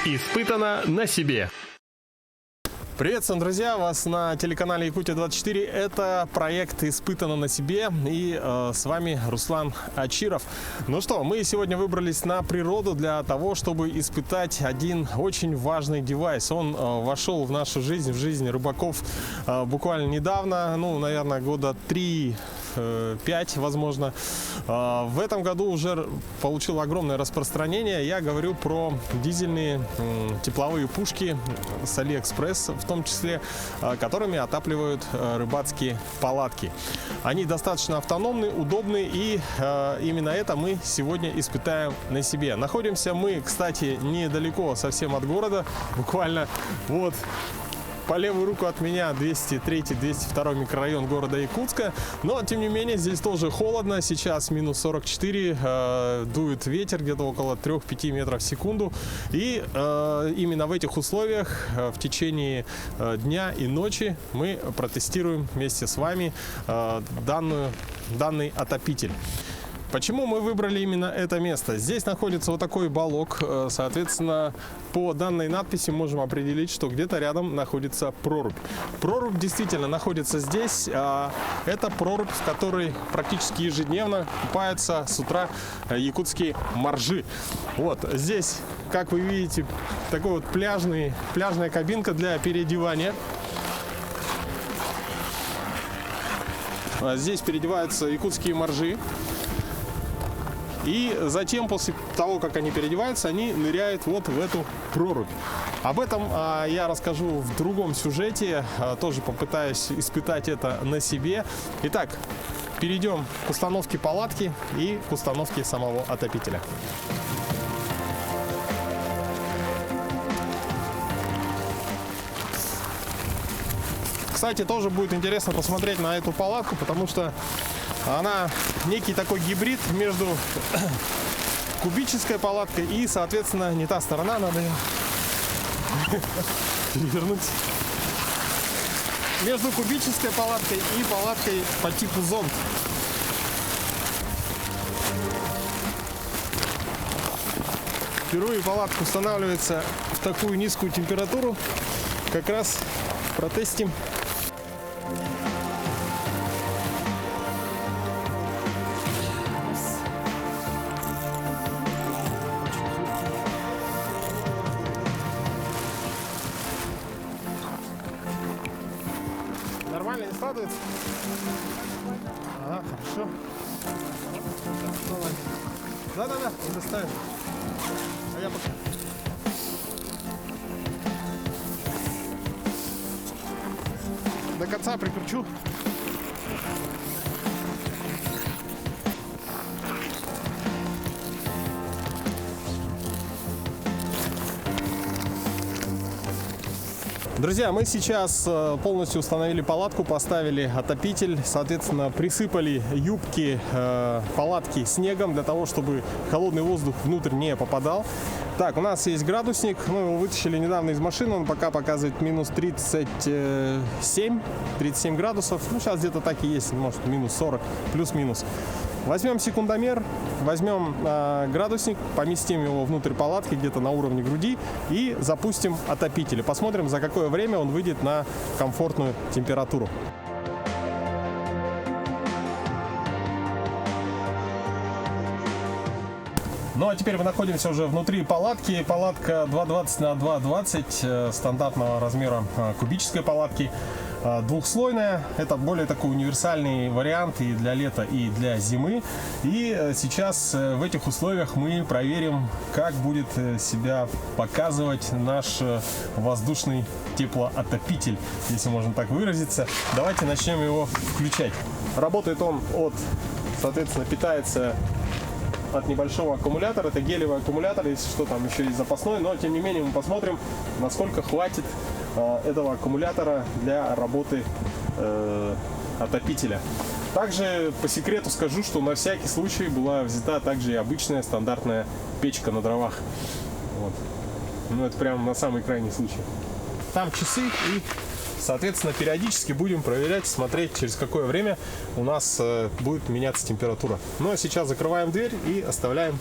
Испытано на себе. Приветствуем, друзья, вас на телеканале Якутия-24. Это проект «Испытано на себе», и с вами Руслан Ачиров. Ну что, мы сегодня выбрались на природу для того, чтобы испытать один очень важный девайс. Он вошел в нашу жизнь, в жизнь рыбаков буквально недавно, наверное, года 3-5, возможно. В этом году уже получил огромное распространение. Я говорю про дизельные тепловые пушки с Алиэкспресс, в том числе, которыми отапливают рыбацкие палатки. Они достаточно автономны, удобны, и именно это мы сегодня испытаем на себе. Находимся мы, кстати, недалеко совсем от города, буквально вот по левую руку от меня 203-202 микрорайон города Якутска. Но, тем не менее, здесь тоже холодно. Сейчас минус 44, дует ветер где-то около 3-5 метров в секунду. И именно в этих условиях в течение дня и ночи мы протестируем вместе с вами данный отопитель. Почему мы выбрали именно это место? Здесь находится вот такой балок. Соответственно, по данной надписи можем определить, что где-то рядом находится прорубь. Прорубь действительно находится здесь. Это прорубь, в которой практически ежедневно купаются с утра якутские моржи. Вот здесь, как вы видите, такой вот пляжная кабинка для переодевания. Здесь переодеваются якутские моржи. И затем, после того, как они переодеваются, они ныряют вот в эту прорубь. Об этом я расскажу в другом сюжете, тоже попытаюсь испытать это на себе. Итак, перейдем к установке палатки и к установке самого отопителя. Кстати, тоже будет интересно посмотреть на эту палатку, потому что она некий такой гибрид между кубической палаткой и, соответственно, не та сторона, надо ее перевернуть. Между кубической палаткой и палаткой по типу зонт. Впервые палатка устанавливается в такую низкую температуру. Как раз протестим. Нормально не складывается? Ага, хорошо. Да-да-да, доставим. А я пока. До конца прикручу. Друзья, мы сейчас полностью установили палатку, поставили отопитель, соответственно, присыпали юбки палатки снегом для того, чтобы холодный воздух внутрь не попадал. Так, у нас есть градусник, мы его вытащили недавно из машины, он пока показывает минус 37 градусов. Сейчас где-то так и есть, может минус 40, плюс-минус. Возьмем секундомер, возьмем градусник, поместим его внутрь палатки где-то на уровне груди и запустим отопитель. Посмотрим, за какое время он выйдет на комфортную температуру. Ну а теперь мы находимся уже внутри палатки. Палатка 220 на 220 стандартного размера кубической палатки. Двухслойная. Это более такой универсальный вариант и для лета, и для зимы. И сейчас в этих условиях мы проверим, как будет себя показывать наш воздушный теплоотопитель, если можно так выразиться. Давайте начнем его включать. Работает он соответственно, питается от небольшого аккумулятора. Это гелевый аккумулятор, если что, там еще есть запасной, но тем не менее мы посмотрим, насколько хватит этого аккумулятора для работы отопителя. Также по секрету скажу, что на всякий случай была взята также и обычная стандартная печка на дровах. Вот. Ну это прям на самый крайний случай. Там часы и Соответственно, периодически будем проверять, смотреть, через какое время у нас будет меняться температура. Ну а сейчас закрываем дверь и оставляем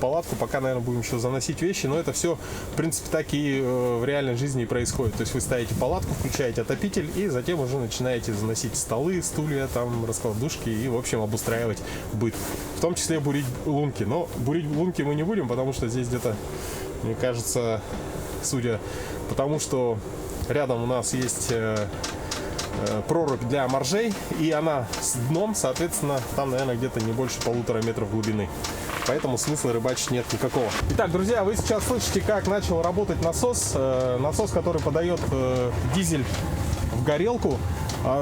палатку, пока, наверное, будем еще заносить вещи. Но это все, в принципе, так и в реальной жизни и происходит. То есть вы ставите палатку, включаете отопитель и затем уже начинаете заносить столы, стулья, там, раскладушки и, в общем, обустраивать быт. В том числе бурить лунки. Но бурить лунки мы не будем, потому что здесь где-то, мне кажется, судя по тому, что рядом у нас есть прорубь для моржей, и она с дном, соответственно, там, наверное, где-то не больше 1,5 метров глубины. Поэтому смысла рыбачить нет никакого. Итак, друзья, вы сейчас слышите, как начал работать насос. Насос, который подает дизель в горелку.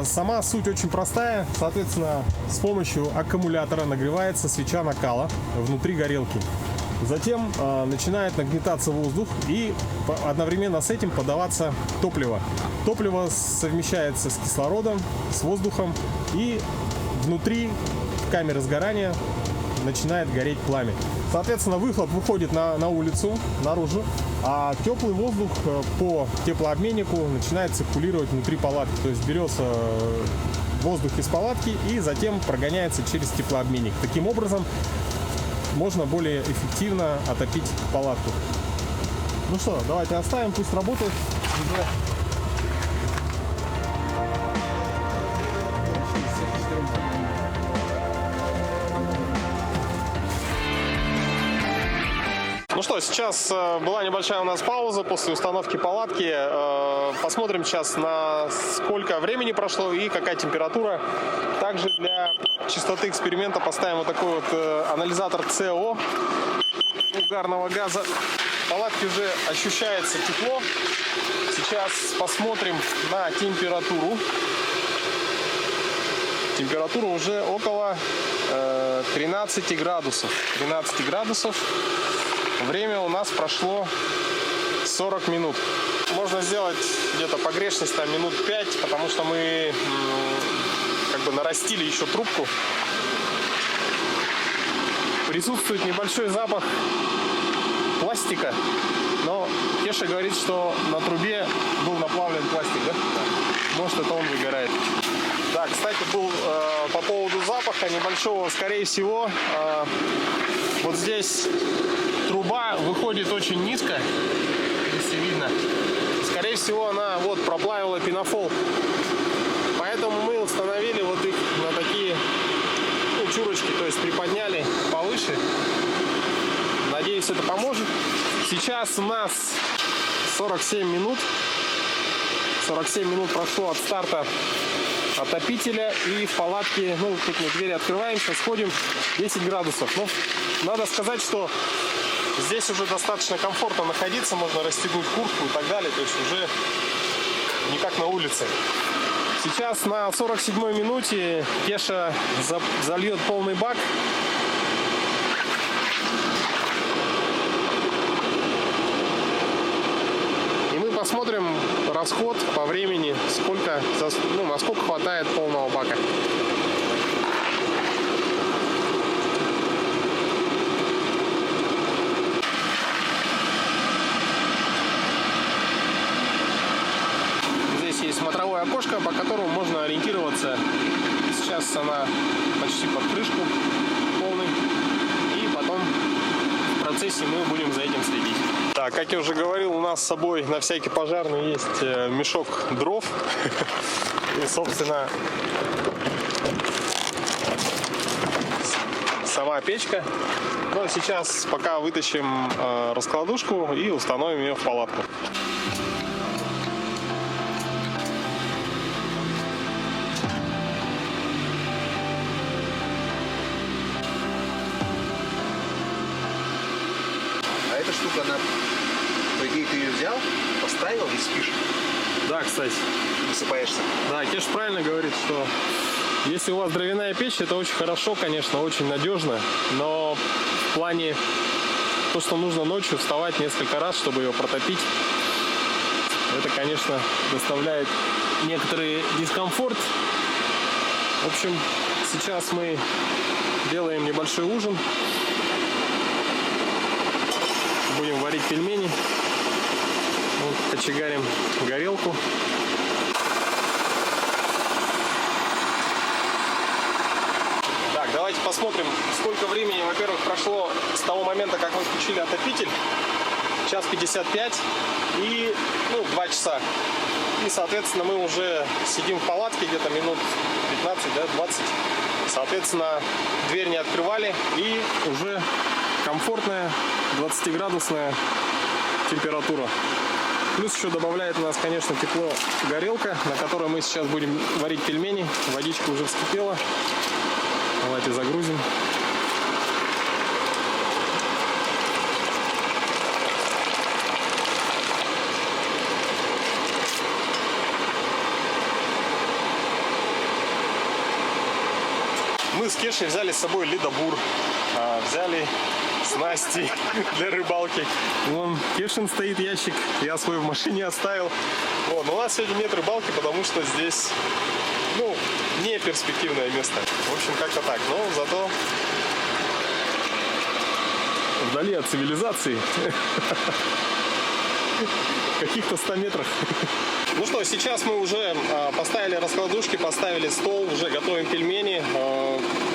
Сама суть очень простая. Соответственно, с помощью аккумулятора нагревается свеча накала внутри горелки. Затем начинает нагнетаться воздух и одновременно с этим подаваться топливо. Топливо совмещается с кислородом, с воздухом, и внутри камеры сгорания начинает гореть пламя. Соответственно, выхлоп выходит на улицу, наружу, а теплый воздух по теплообменнику начинает циркулировать внутри палатки. То есть берется воздух из палатки и затем прогоняется через теплообменник. Таким образом, можно более эффективно отопить палатку. Ну что, давайте оставим, пусть работает. Ну что, сейчас была небольшая у нас пауза после установки палатки. Посмотрим сейчас, на сколько времени прошло и какая температура. Также для чистоты эксперимента поставим вот такой вот анализатор СО, угарного газа. В палатке уже ощущается тепло. Сейчас посмотрим на температуру. Температура уже около 13 градусов. 13 градусов. Время у нас прошло 40 минут. Можно сделать где-то погрешность там минут 5, потому что мы как бы нарастили еще трубку. Присутствует небольшой запах пластика, но Кеша говорит, что на трубе был наплавлен пластик, да? Может, это он выгорает. Да, кстати, был по поводу запаха небольшого, скорее всего, вот здесь труба выходит очень низко, если видно. Скорее всего, она вот проплавила пенофол. Поэтому мы установили вот их на такие чурочки, то есть приподняли повыше. Надеюсь, это поможет. Сейчас у нас 47 минут. 47 минут прошло от старта отопителя, и в палатке, ну, тут мы двери открываем, сейчас сходим, 10 градусов. Ну, надо сказать, что здесь уже достаточно комфортно находиться, можно расстегнуть куртку и так далее, то есть уже не как на улице. Сейчас на 47-й минуте Кеша зальет полный бак. И мы посмотрим расход по времени, сколько, насколько хватает полного бака. Здесь есть смотровое окошко, по которому можно ориентироваться. Сейчас она почти под крышку полный. И потом в процессе мы будем за этим следить. Так, как я уже говорил, у нас с собой на всякий пожарный есть мешок дров. И, собственно, сама печка. Но сейчас пока вытащим раскладушку и установим ее в палатку. А эта штука, она, по идее, ты ее взял, поставил и спишь, Да, кстати. высыпаешься. Да, Кеш правильно говорит, что если у вас дровяная печь, это очень хорошо, конечно, очень надежно, но в плане то, что нужно ночью вставать несколько раз, чтобы ее протопить, это, конечно, доставляет некоторый дискомфорт. В общем, сейчас мы делаем небольшой ужин. Будем варить пельмени. Вот, кочегарим горелку. давайте посмотрим, сколько времени, во-первых, прошло с того момента, как мы включили отопитель. Час 55 и 2 часа. И, соответственно, мы уже сидим в палатке где-то минут 15, да, 20. Соответственно, дверь не открывали и уже комфортная 20-градусная температура. Плюс еще добавляет у нас, конечно, тепло горелка, на которой мы сейчас будем варить пельмени. Водичка уже вскипела. Давайте загрузим. Мы с Кешей взяли с собой ледобур, взяли снасти для рыбалки. Вон Кешин стоит ящик, я свой в машине оставил. Вот, но у нас сегодня нет рыбалки, потому что здесь, не перспективное место. В общем, как-то так, но зато вдали от цивилизации, в каких-то 100 метрах. Ну что, сейчас мы уже поставили раскладушки, поставили стол, уже готовим пельмени.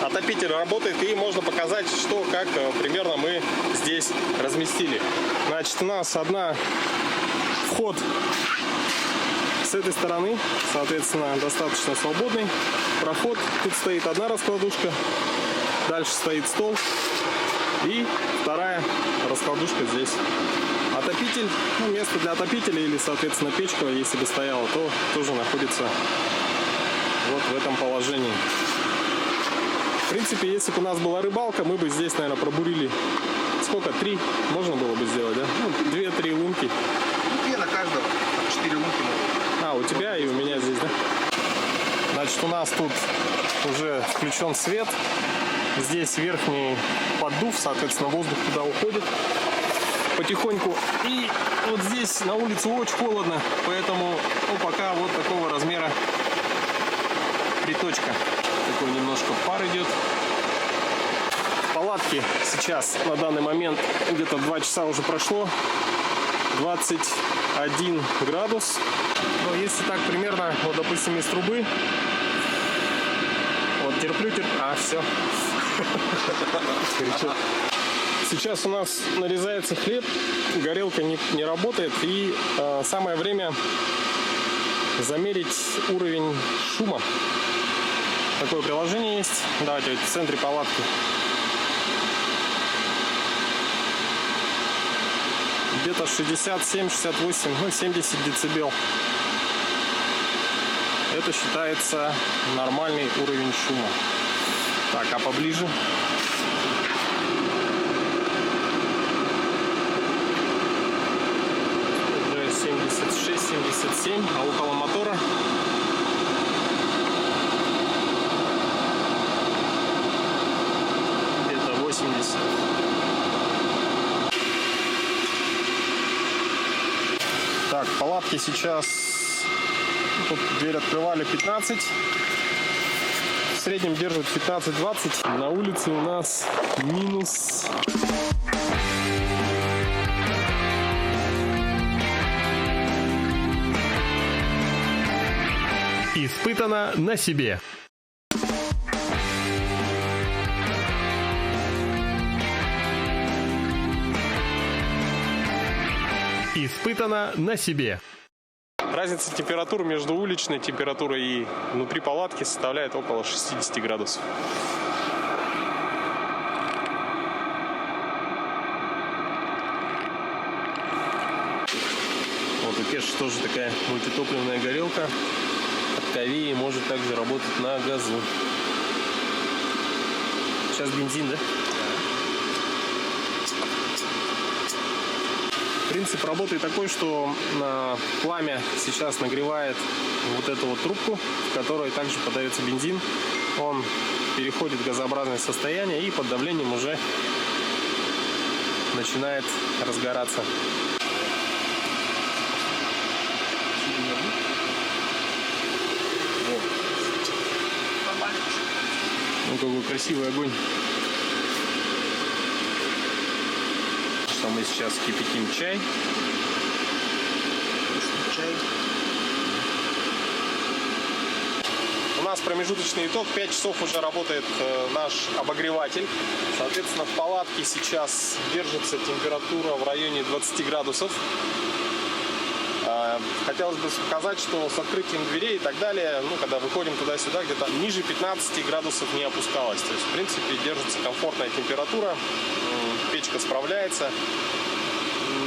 Отопитель работает, и можно показать, что, как примерно мы здесь разместили. Значит, у нас вход с этой стороны, соответственно, достаточно свободный. Проход, тут стоит одна раскладушка, дальше стоит стол и вторая раскладушка здесь. Отопитель, место для отопителя или, соответственно, печка, если бы стояла, то тоже находится вот в этом положении. В принципе, если бы у нас была рыбалка, мы бы здесь, наверное, пробурили сколько? 3 можно было бы сделать, да? 2-3 лунки. 2 на каждого, 4 лунки можно. У тебя и у меня здесь, да? Значит, у нас тут уже включен свет. Здесь верхний поддув, соответственно, воздух туда уходит потихоньку. И вот здесь на улице очень холодно, поэтому пока вот такого размера приточка. Такой немножко пар идет. В палатке сейчас на данный момент где-то 2 часа уже прошло. 21 градус. Но если так примерно, вот допустим, из трубы. Вот терплю. Все. Сейчас у нас нарезается хлеб, горелка не работает, и самое время замерить уровень шума. Такое приложение есть. Давайте в центре палатки. Где-то 67, 68, 70 децибел. Это считается нормальный уровень шума. Так, а поближе? Уже 76-77, а около мотора где-то 80. Так, палатки сейчас, тут дверь открывали 15. В среднем держит 15-20. На улице у нас минус. Испытано на себе. Испытано на себе. Разница температуры между уличной температурой и внутри палатки составляет около 60 градусов. Вот у Кеши тоже такая мультитопливная горелка. От Ковеи может также работать на газу. Сейчас бензин, да? Принцип работы такой, что пламя сейчас нагревает вот эту вот трубку, в которой также подается бензин. Он переходит в газообразное состояние и под давлением уже начинает разгораться. Ну, какой красивый огонь. Что мы сейчас кипятим чай. У нас промежуточный итог. 5 часов уже работает наш обогреватель. Соответственно, в палатке сейчас держится температура в районе 20 градусов. Хотелось бы сказать, что с открытием дверей и так далее, когда выходим туда-сюда, где-то ниже 15 градусов не опускалось. То есть, в принципе, держится комфортная температура, печка справляется.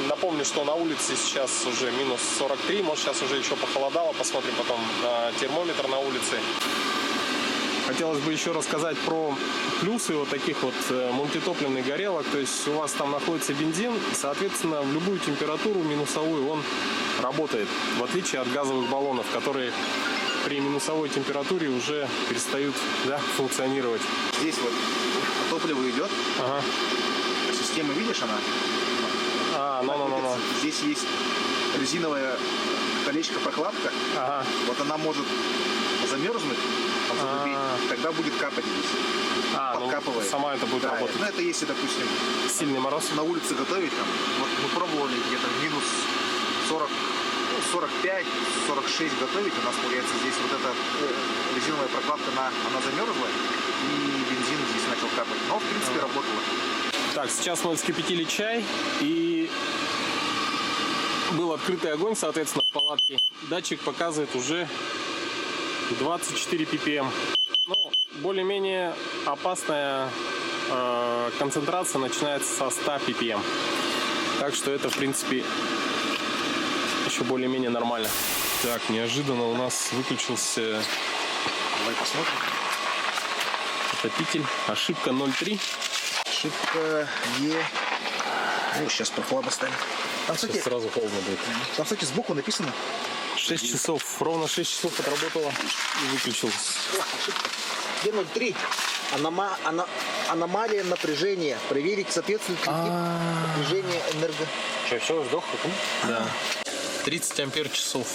Напомню, что на улице сейчас уже минус 43, может сейчас уже еще похолодало, посмотрим потом на термометр на улице. Хотелось бы еще рассказать про плюсы вот таких вот мультитопливных горелок. То есть у вас там находится бензин, и, соответственно, в любую температуру минусовую он работает. В отличие от газовых баллонов, которые при минусовой температуре уже перестают функционировать. Здесь вот топливо идет. Ага. Система, видишь, она? Здесь есть резиновая колечко-прокладка. Ага. Вот она может замерзнуть, тогда будет капать здесь. Подкапывает. Сама это будет работать. Ну, это если, допустим, сильный мороз на улице готовить, там, вот мы пробовали где-то минус 40, 45, 46 готовить. У нас, получается, здесь вот эта резиновая прокладка, она замерзла, и бензин здесь начал капать. Но, в принципе, работало. Так, сейчас мы вскипятили чай, и был открытый огонь, соответственно, в палатке. Датчик показывает уже 24 ppm. Ну, более-менее опасная концентрация начинается со 100 ppm. Так что это, в принципе, еще более-менее нормально. Так, неожиданно у нас выключился Давай посмотрим. отопитель. Ошибка 0,3. Ошибка Е. Ну, сейчас прохладно станет. Там, кстати, сразу холодно будет. Там, кстати, сбоку написано 6 часов. Ровно 6 часов отработала и выключилась. Е03. Аномалия напряжения. Проверить, соответствует ли напряжение энерго. Что, все, сдох? Да. 30 ампер часов.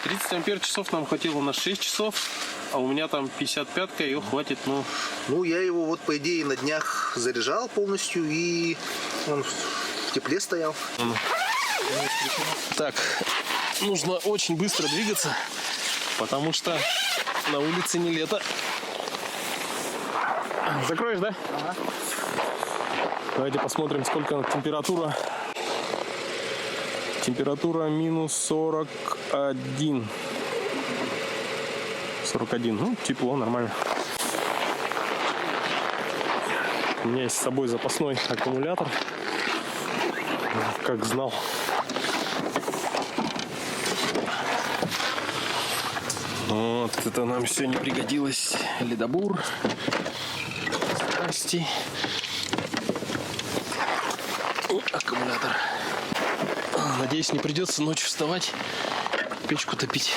30 ампер часов нам хватило на 6 часов, а у меня там 55-ка, ее хватит, Ну, я его вот, по идее, на днях заряжал полностью, и он в тепле стоял. Так, нужно очень быстро двигаться, потому что на улице не лето. Закроешь, да? Ага. Давайте посмотрим, сколько температура. Температура минус 41. 41. Ну, тепло, нормально. У меня есть с собой запасной аккумулятор. Как знал. Вот, это нам сегодня пригодилось. Ледобур. Здрасте. И аккумулятор. Надеюсь, не придется ночью вставать, печку топить.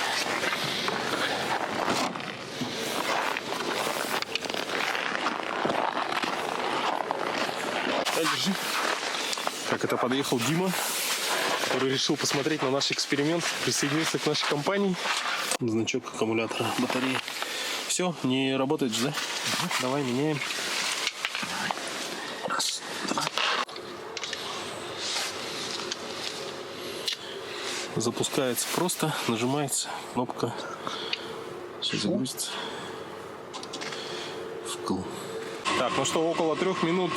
Держи. Так, это подъехал Дима, который решил посмотреть на наш эксперимент, присоединиться к нашей компании. Значок аккумулятора, батареи. Все, не работает же, да? Давай меняем. Раз, два. Запускается просто, нажимается кнопка. Сейчас загрузится. Вкл. Так, ну что, около 3 минут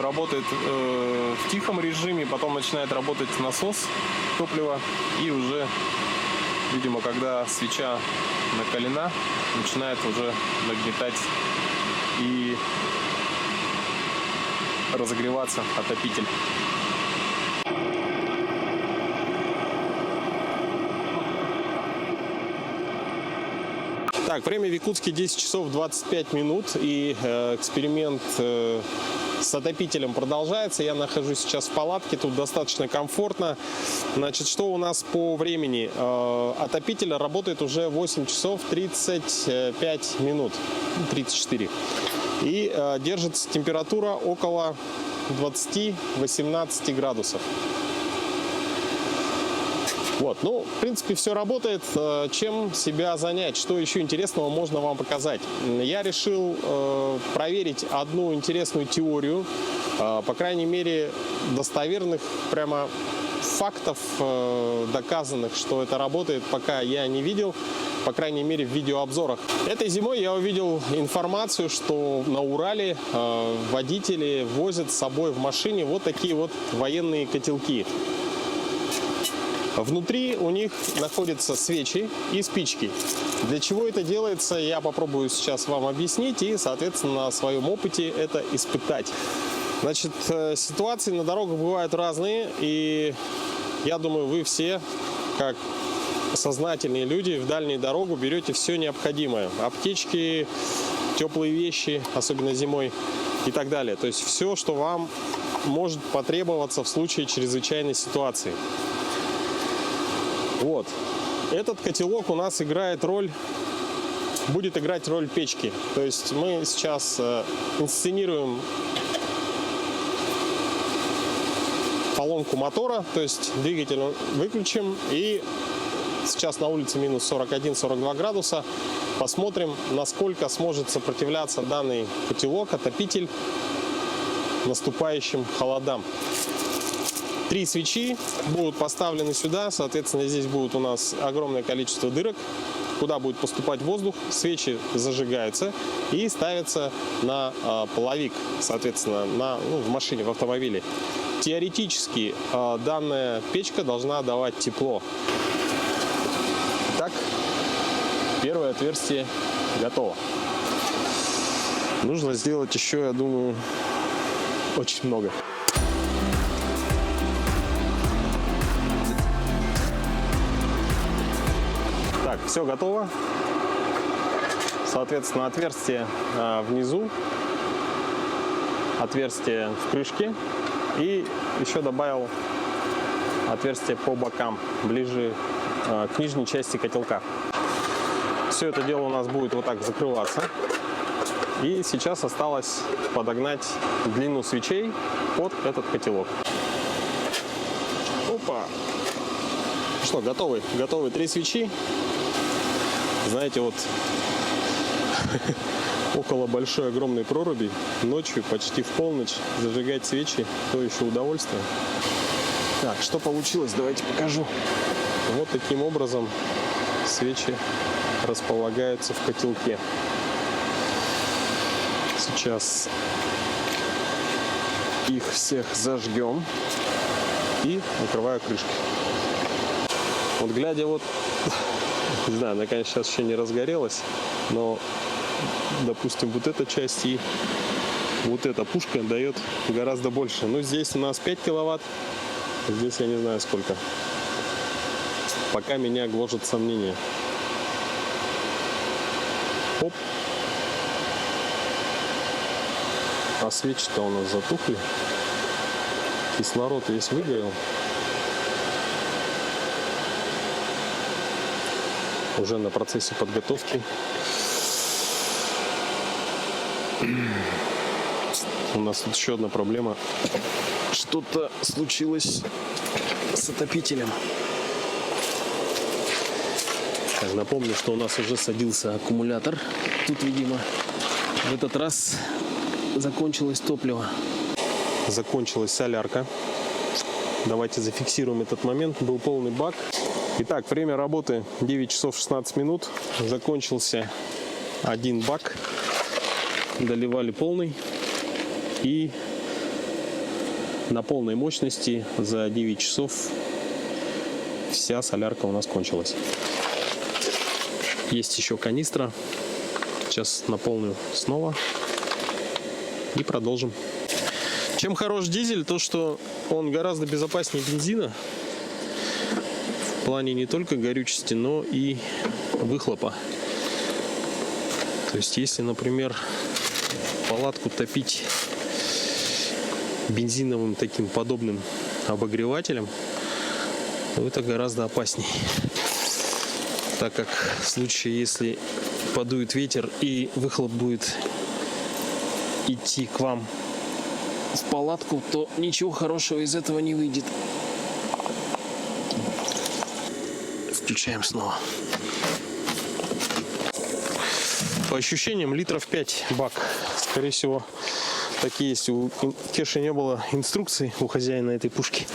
работает в тихом режиме, потом начинает работать насос топлива, и уже, видимо, когда свеча накалена, начинает уже нагнетать и разогреваться отопитель. Так, время в Якутске 10 часов 25 минут, и эксперимент с отопителем продолжается. Я нахожусь сейчас в палатке, тут достаточно комфортно. Значит, что у нас по времени? Отопитель работает уже 8 часов 35 минут, 34. И держится температура около 20-18 градусов. Вот, ну, в принципе, все работает. Чем себя занять? Что еще интересного можно вам показать? Я решил проверить одну интересную теорию. По крайней мере, достоверных прямо фактов, доказанных, что это работает, пока я не видел. по крайней мере, в видеообзорах. Этой зимой я увидел информацию, что на Урале водители возят с собой в машине вот такие вот военные котелки. Внутри у них находятся свечи и спички. Для чего это делается, я попробую сейчас вам объяснить и, соответственно, на своем опыте это испытать. Значит, ситуации на дорогах бывают разные, и я думаю, вы все, как сознательные люди, в дальнюю дорогу берете все необходимое. Аптечки, теплые вещи, особенно зимой, и так далее. То есть все, что вам может потребоваться в случае чрезвычайной ситуации. Вот. Этот котелок у нас будет играть роль печки. То есть мы сейчас инсценируем поломку мотора, то есть двигатель выключим, и сейчас на улице минус 41-42 градуса. Посмотрим, насколько сможет сопротивляться данный котелок, отопитель наступающим холодам. 3 свечи будут поставлены сюда, соответственно, здесь будет у нас огромное количество дырок, куда будет поступать воздух. Свечи зажигаются и ставятся на половик, соответственно, в машине, в автомобиле. Теоретически данная печка должна давать тепло. Итак, первое отверстие готово. Нужно сделать еще, я думаю, очень много. Так, все готово. Соответственно, отверстие внизу, отверстие в крышке, и еще добавил отверстие по бокам, ближе к нижней части котелка. Все это дело у нас будет вот так закрываться. И сейчас осталось подогнать длину свечей под этот котелок. Опа! Что, готовы? Готовы 3 свечи. Знаете, вот около большой огромной проруби ночью, почти в полночь, зажигать свечи, то еще удовольствие. Так, что получилось, давайте покажу. Вот таким образом свечи располагаются в котелке. Сейчас их всех зажгем и накрываю крышкой. Вот глядя вот, не знаю, она, конечно, сейчас еще не разгорелась, но, допустим, вот эта часть и вот эта пушка дает гораздо больше. Ну, здесь у нас 5 киловатт, здесь я не знаю сколько. Пока меня гложет сомнение. Оп. А свечи-то у нас затухли. Кислород весь выгорел. Уже на процессе подготовки. У нас тут еще одна проблема. Что-то случилось с отопителем. Так, напомню, что у нас уже садился аккумулятор. Тут, видимо, в этот раз закончилось топливо. Закончилась солярка. Давайте зафиксируем этот момент. Был полный бак. Итак, время работы 9 часов 16 минут. Закончился один бак. Доливали полный. И на полной мощности за 9 часов вся солярка у нас кончилась. Есть еще канистра. Сейчас наполню снова. И продолжим. Чем хорош дизель, то что он гораздо безопаснее бензина. В плане не только горючести, но и выхлопа. То есть, если, например, палатку топить бензиновым таким подобным обогревателем, то это гораздо опасней. Так как в случае, если подует ветер и выхлоп будет идти к вам в палатку, то ничего хорошего из этого не выйдет. Включаем снова. По ощущениям, литров 5 бак. Скорее всего, такие есть. У Кеши не было инструкций у хозяина этой пушки.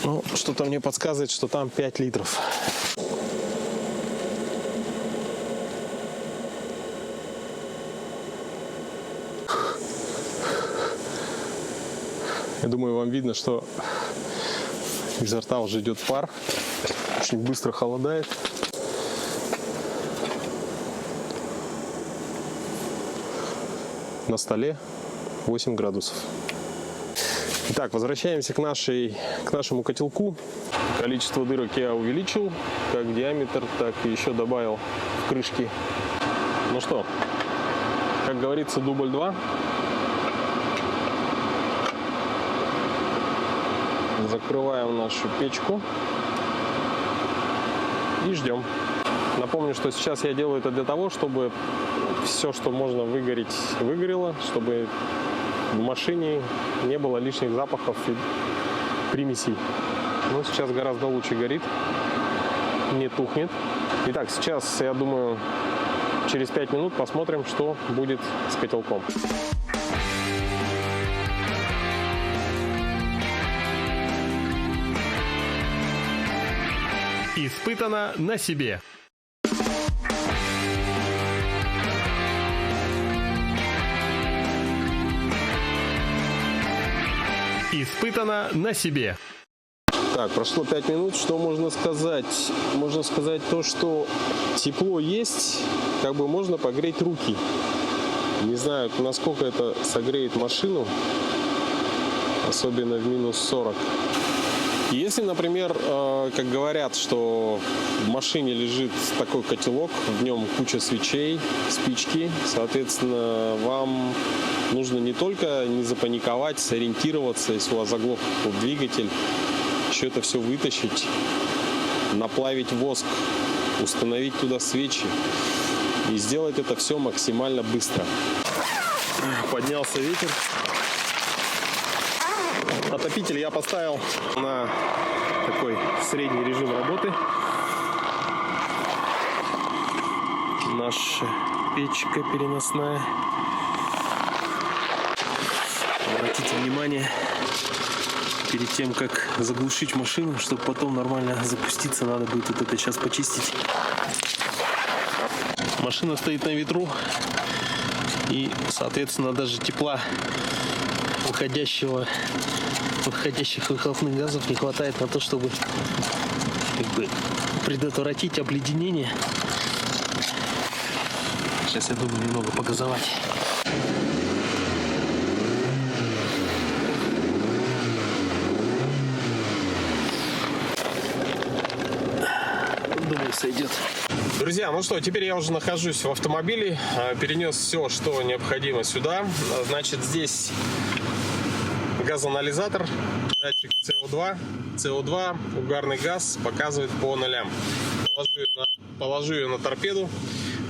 Но что-то мне подсказывает, что там 5 литров. Я думаю, вам видно, что изо рта уже идет пар. Очень быстро холодает. На столе 8 градусов. Итак, возвращаемся к нашему котелку. Количество дырок я увеличил, как диаметр, так и еще добавил в крышки. Ну что, как говорится, дубль 2. Закрываем нашу печку и ждем. Напомню, что сейчас я делаю это для того, чтобы все, что можно выгореть, выгорело, чтобы в машине не было лишних запахов и примесей. Но сейчас гораздо лучше горит, не тухнет. Итак, сейчас, я думаю, через 5 минут посмотрим, что будет с котелком. Испытано на себе. Испытано на себе. Так, прошло 5 минут. Что можно сказать? Можно сказать то, что тепло есть, как бы можно погреть руки. Не знаю, насколько это согреет машину, особенно в минус 40. Если, например, как говорят, что в машине лежит такой котелок, в нем куча свечей, спички, соответственно, вам нужно не только не запаниковать, сориентироваться, если у вас заглох двигатель, еще это все вытащить, наплавить воск, установить туда свечи и сделать это все максимально быстро. Поднялся ветер. Отопитель я поставил на такой средний режим работы. Наша печка переносная. Обратите внимание, перед тем, как заглушить машину, чтобы потом нормально запуститься, надо будет вот это сейчас почистить. Машина стоит на ветру, и, соответственно, даже тепла выходящих выхлопных газов не хватает на то, чтобы предотвратить обледенение. Сейчас, я думаю, немного погазовать. Думаю, сойдет. Друзья, ну что, теперь я уже нахожусь в автомобиле, перенес все, что необходимо сюда. Значит, здесь газоанализатор, датчик CO2, угарный газ показывает по нолям. Положу ее на торпеду.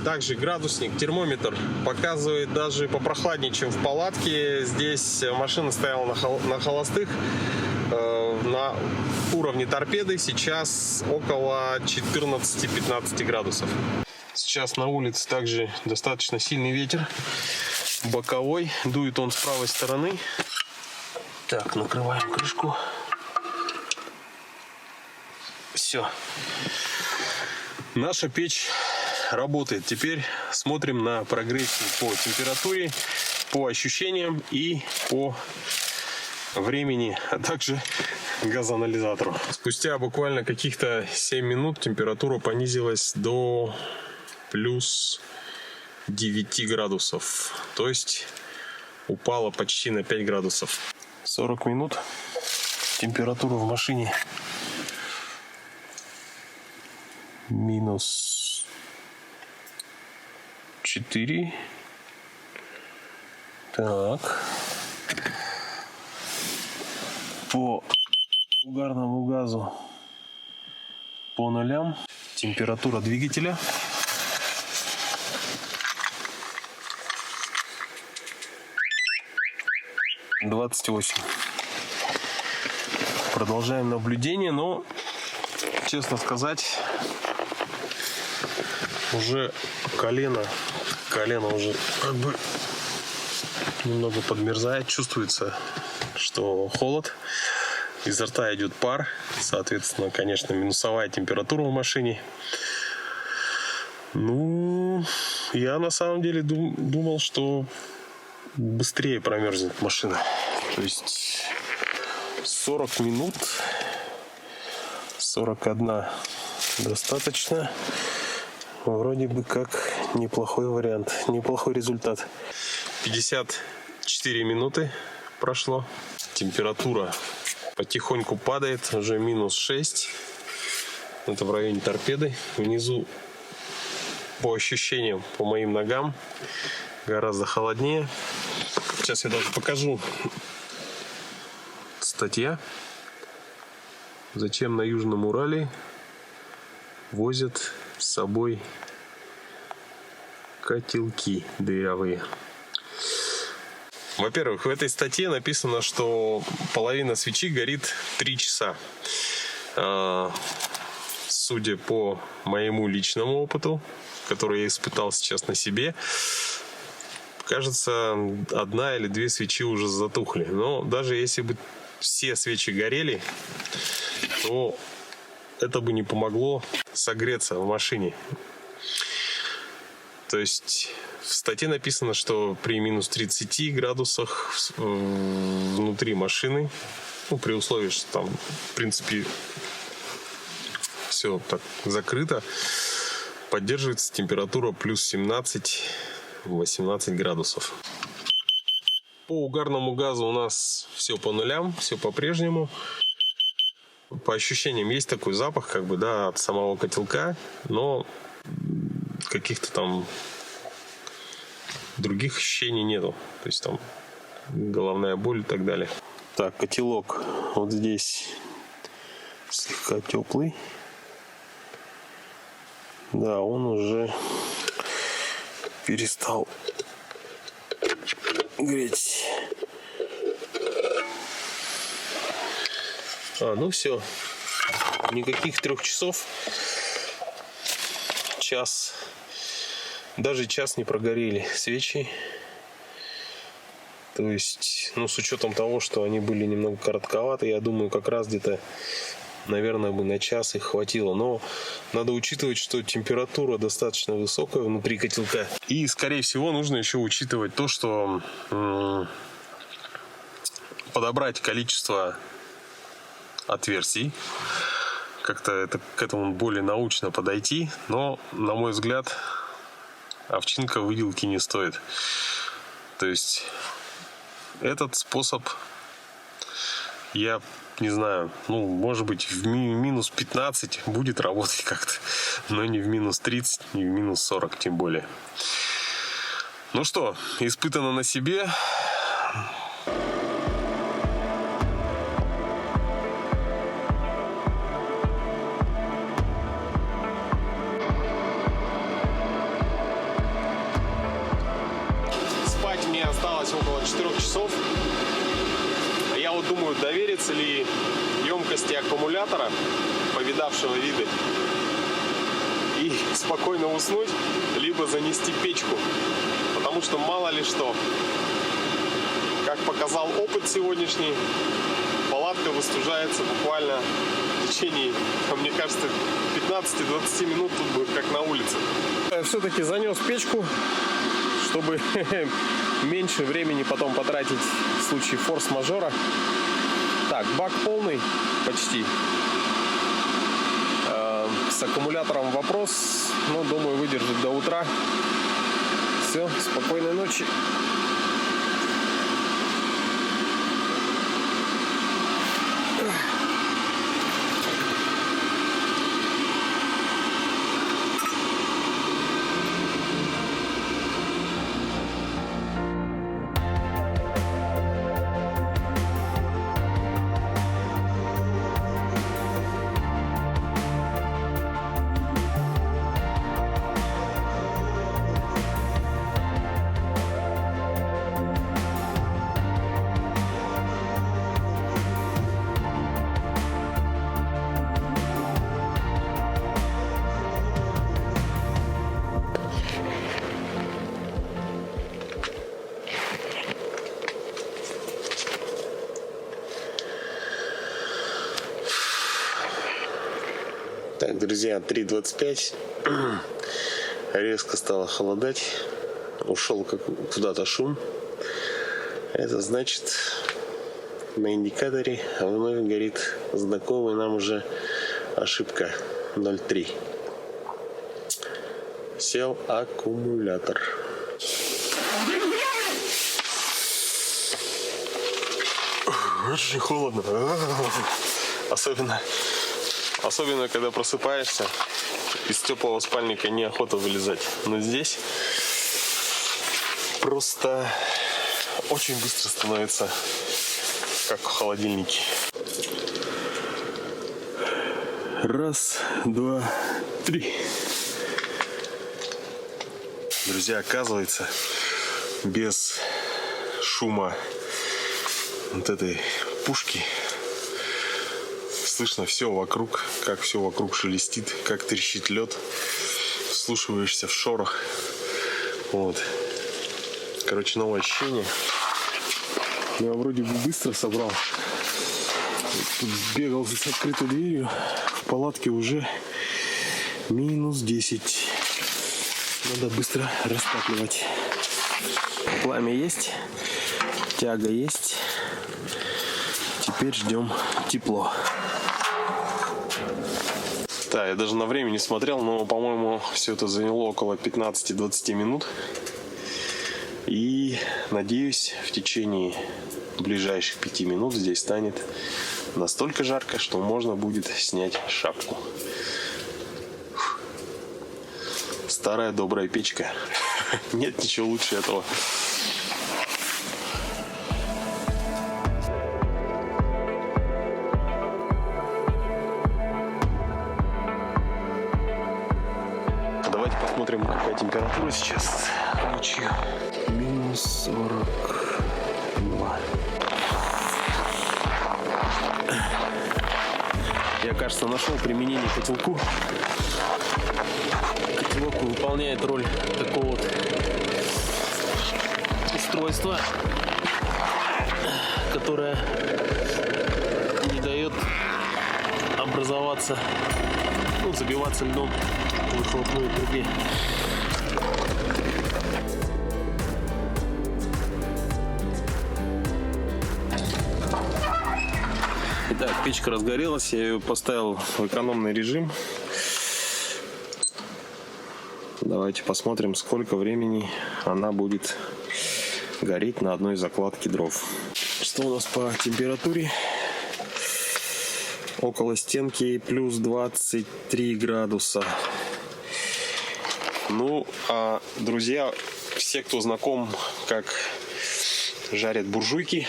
Также градусник, термометр показывает даже попрохладнее, чем в палатке. Здесь машина стояла на холостых, на уровне торпеды. Сейчас около 14-15 градусов. Сейчас на улице также достаточно сильный ветер, боковой, дует он с правой стороны. Так, накрываем крышку. Все. Наша печь работает. Теперь смотрим на прогрессию по температуре, по ощущениям и по времени, а также газоанализатору. Спустя буквально каких-то 7 минут температура понизилась до плюс 9 градусов. То есть упала почти на 5 градусов. 40 минут. Температура в машине минус 4. Так. По угарному газу по нулям. Температура двигателя. — 28. Продолжаем наблюдение, но, честно сказать, уже колено уже как бы немного подмерзает, чувствуется, что холод, изо рта идет пар, соответственно, конечно, минусовая температура в машине. Ну, я на самом деле думал, что быстрее промерзнет машина. То есть 40 минут. 41 достаточно. Вроде бы как неплохой вариант, неплохой результат. 54 минуты прошло. Температура потихоньку падает, уже -6. Это в районе торпеды. Внизу, по ощущениям, по моим ногам, гораздо холоднее. Сейчас я даже покажу. Статья. Зачем на Южном Урале возят с собой котелки дырявые? Во-первых, в этой статье написано, что половина свечи горит 3 часа. Судя по моему личному опыту, который я испытал сейчас на себе, кажется, 1 или 2 свечи уже затухли. Но даже если бы все свечи горели, то это бы не помогло согреться в машине. То есть в статье написано, что при -30 градусах внутри машины, ну, при условии, что там, в принципе, все так закрыто, поддерживается температура +17-18 градусов. По угарному газу у нас все по нулям, все по-прежнему. По ощущениям есть такой запах, как бы, да, от самого котелка, но каких-то там других ощущений нету. То есть там головная боль и так далее. Так, котелок вот здесь слегка теплый. Да, он уже перестал греть. Ну все. Никаких 3 часов. Час. Даже час не прогорели свечи. То есть, ну, с учетом того, что они были немного коротковаты, я думаю, как раз где-то, наверное, бы на час их хватило. Но надо учитывать, что температура достаточно высокая внутри котелка. И, скорее всего, нужно еще учитывать то, что подобрать количество отверстий. Как-то это, к этому более научно подойти. Но, на мой взгляд, овчинка выделки не стоит. То есть этот способ, я не знаю, ну, может быть, в -15 будет работать как-то, но не в -30, не в -40 тем более. Ну что, испытано на себе. Спать мне осталось около 4 часов. Я вот думаю, довериться ли емкости аккумулятора, повидавшего виды, и спокойно уснуть, либо занести печку. Потому что мало ли что. Как показал опыт сегодняшний, палатка выстужается буквально в течение, мне кажется, 15-20 минут тут будет как на улице. Все-таки занес печку, чтобы меньше времени потом потратить в случае форс-мажора. Так, бак полный почти. С аккумулятором вопрос, но думаю, выдержит до утра. Все, спокойной ночи. Так, друзья, 3:25. Резко стало холодать. Ушел куда-то шум. Это значит, На индикаторе вновь горит знакомый нам уже ошибка 0,3. Сел аккумулятор. Очень холодно. Особенно когда просыпаешься, из теплого спальника неохота вылезать. Но здесь просто очень быстро становится, как в холодильнике. Раз, два, три. Друзья, оказывается, без шума вот этой пушки слышно все вокруг, как все вокруг шелестит, как трещит лед, вслушиваешься в шорох. Вот. Короче, новое ощущение. Я вроде бы быстро собрал. Тут бегал с открытой дверью. В палатке уже минус 10. Надо быстро растапливать. Пламя есть, тяга есть. Теперь ждем тепло. Да, я даже на время не смотрел, но, по-моему, все это заняло около 15-20 минут. И, надеюсь, в течение ближайших 5 минут здесь станет настолько жарко, что можно будет снять шапку. Старая добрая печка. Нет ничего лучше этого. Давайте посмотрим, какая температура сейчас ночью. Минус 42. Я, кажется, нашел применение котелку. Котелок выполняет роль такого вот устройства, которое не дает образоваться, забиваться льдом в выхлопной трубе. Итак, печка разгорелась, я ее поставил в экономный режим. Давайте посмотрим, сколько времени она будет гореть на одной закладке дров. Что у нас по температуре? Около стенки плюс 23 градуса. Ну, а, друзья, все, кто знаком, как жарят буржуйки,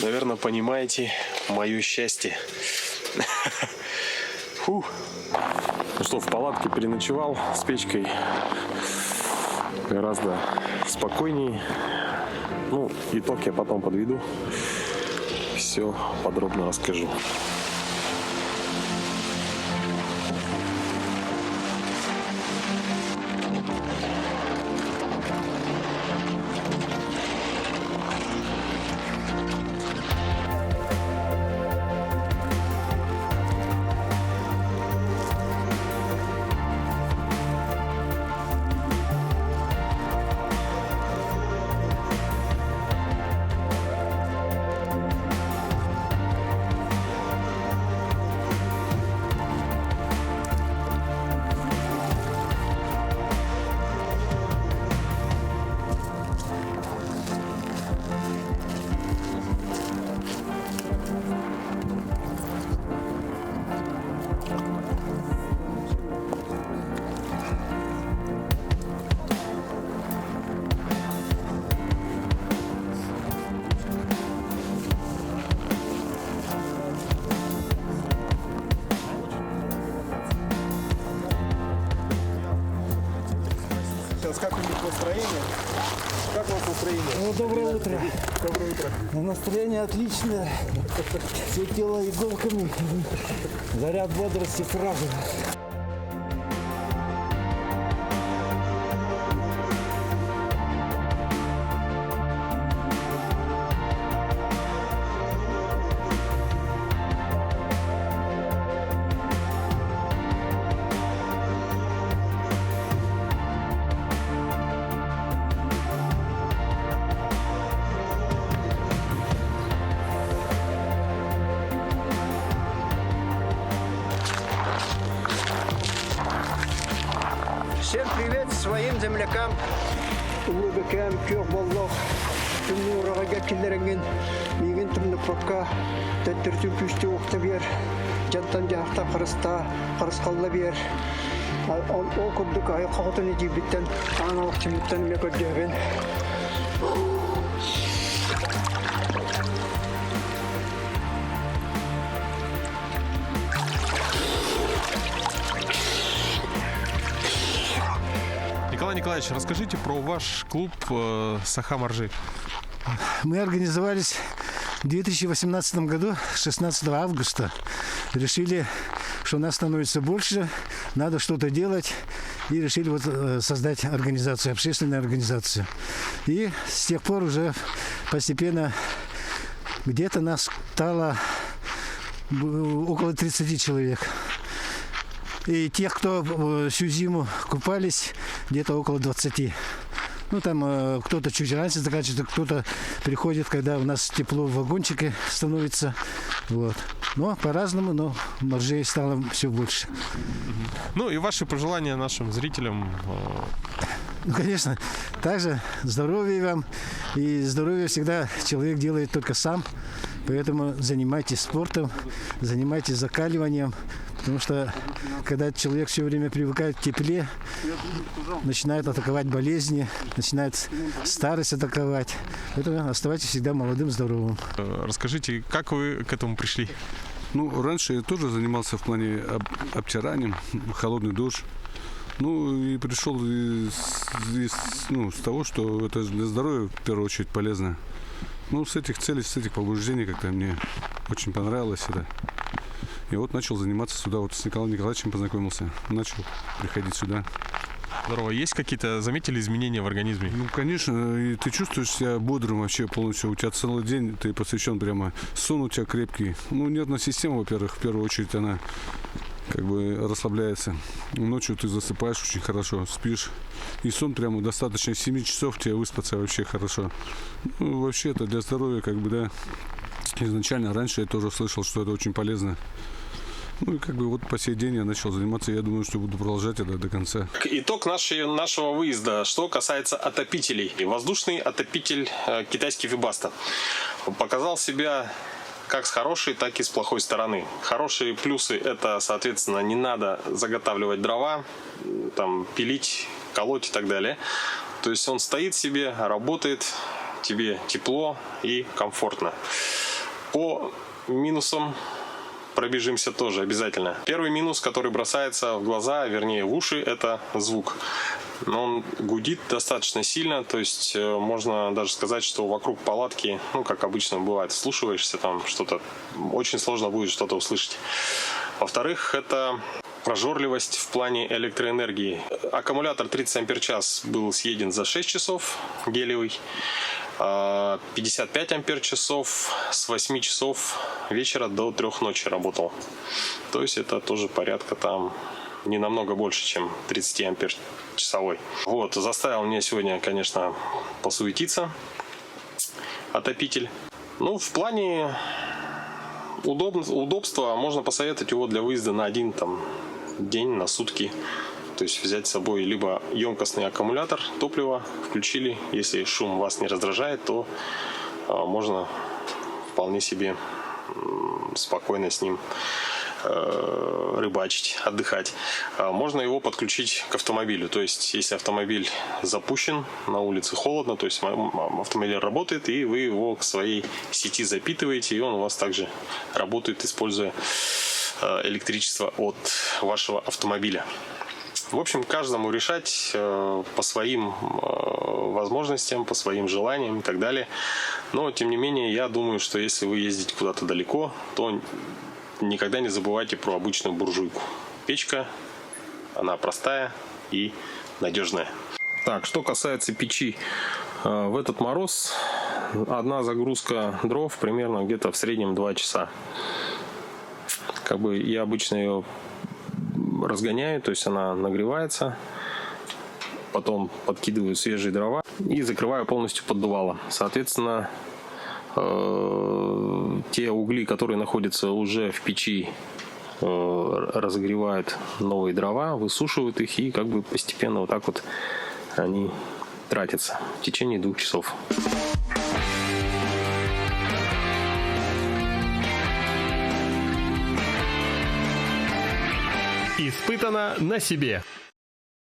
наверное, понимаете мое счастье. Фух. Ну что, в палатке переночевал, с печкой гораздо спокойнее. Ну, итог я потом подведу. Все подробно расскажу. Как у них настроение? Как у вас настроение? Ну, доброе утро. Доброе утро. Настроение отличное. Все тело иголками. Заряд бодрости сразу. землякам улыбекам кök боллох тумурага гакилеренген миген тумнукка тәттертү күстү окта бер жантан жакта карыскалла бер ол курдук ай кагытын жибиттен аналык чимиттен мекөдөгөн. Николай Николаевич, расскажите про ваш клуб Саха-Моржи. Мы организовались в 2018 году, 16 августа. Решили, что нас становится больше, надо что-то делать. И решили вот создать организацию, общественную организацию. И с тех пор уже постепенно где-то нас стало около 30 человек. И тех, кто всю зиму купались, где-то около 20. Ну, там кто-то чуть раньше заканчивает, кто-то приходит, когда у нас тепло в вагончике становится. Вот. Но по-разному, но моржей стало все больше. Ну и ваши пожелания нашим зрителям? Ну, конечно, также здоровья вам. И здоровье всегда человек делает только сам. Поэтому занимайтесь спортом, занимайтесь закаливанием. Потому что когда человек все время привыкает к тепле, начинает атаковать болезни, начинает старость атаковать. Поэтому оставайтесь всегда молодым, здоровым. Расскажите, как вы к этому пришли? Ну, раньше я тоже занимался в плане обтиранием, холодный душ. Ну, и пришел с того, что это для здоровья в первую очередь полезно. Ну, с этих целей, с этих побуждений как-то мне очень понравилось это. И вот начал заниматься сюда, вот с Николаем Николаевичем познакомился, начал приходить сюда. Здорово. Есть какие-то, заметили изменения в организме? Ну, конечно, и ты чувствуешь себя бодрым вообще полностью. У тебя целый день, ты посвящен прямо, сон у тебя крепкий. Ну, нервная система, во-первых, в первую очередь она как бы расслабляется. Ночью ты засыпаешь очень хорошо, спишь. И сон прямо достаточно 7 часов тебе выспаться вообще хорошо. Ну, вообще это для здоровья как бы, да. Изначально раньше я тоже слышал, что это очень полезно. Ну и как бы вот по сей день я начал заниматься, я думаю, что буду продолжать это до конца. Итог нашего выезда, что касается отопителей. Воздушный отопитель китайский Webasto показал себя как с хорошей, так и с плохой стороны. Хорошие плюсы — это, соответственно, не надо заготавливать дрова, там, пилить, колоть и так далее. То есть он стоит себе, работает, тебе тепло и комфортно. По минусам пробежимся тоже обязательно. Первый минус, который бросается в глаза, вернее в уши, это звук. Но он гудит достаточно сильно, то есть можно даже сказать, что вокруг палатки, ну как обычно бывает, вслушиваешься там что-то, очень сложно будет что-то услышать. Во-вторых, это прожорливость в плане электроэнергии. Аккумулятор 30 ампер-час был съеден за 6 часов, гелиевый. 55 ампер-часов с 8 часов вечера до 3 ночи работал. То есть это тоже порядка там не намного больше, чем 30 ампер-часовой. Вот, заставил меня сегодня, конечно, посуетиться отопитель. Ну, в плане удобства можно посоветовать его для выезда на один день, на сутки. То есть взять с собой либо емкостный аккумулятор топлива, включили. Если шум вас не раздражает, то можно вполне себе спокойно с ним рыбачить, отдыхать. Можно его подключить к автомобилю. То есть если автомобиль запущен, на улице холодно, то есть автомобиль работает, и вы его к своей сети запитываете, и он у вас также работает, используя электричество от вашего автомобиля. В общем, каждому решать по своим возможностям, по своим желаниям и так далее. Но, тем не менее, я думаю, что если вы ездите куда-то далеко, то никогда не забывайте про обычную буржуйку. Печка, она простая и надежная. Так, что касается печи. В этот мороз одна загрузка дров примерно где-то в среднем 2 часа. Как бы я обычно ее разгоняю, то есть она нагревается, потом подкидываю свежие дрова и закрываю полностью поддувало. Соответственно, те угли, которые находятся уже в печи, разогревают новые дрова, высушивают их и как бы постепенно вот так вот они тратятся в течение 2 часов. Испытано на себе.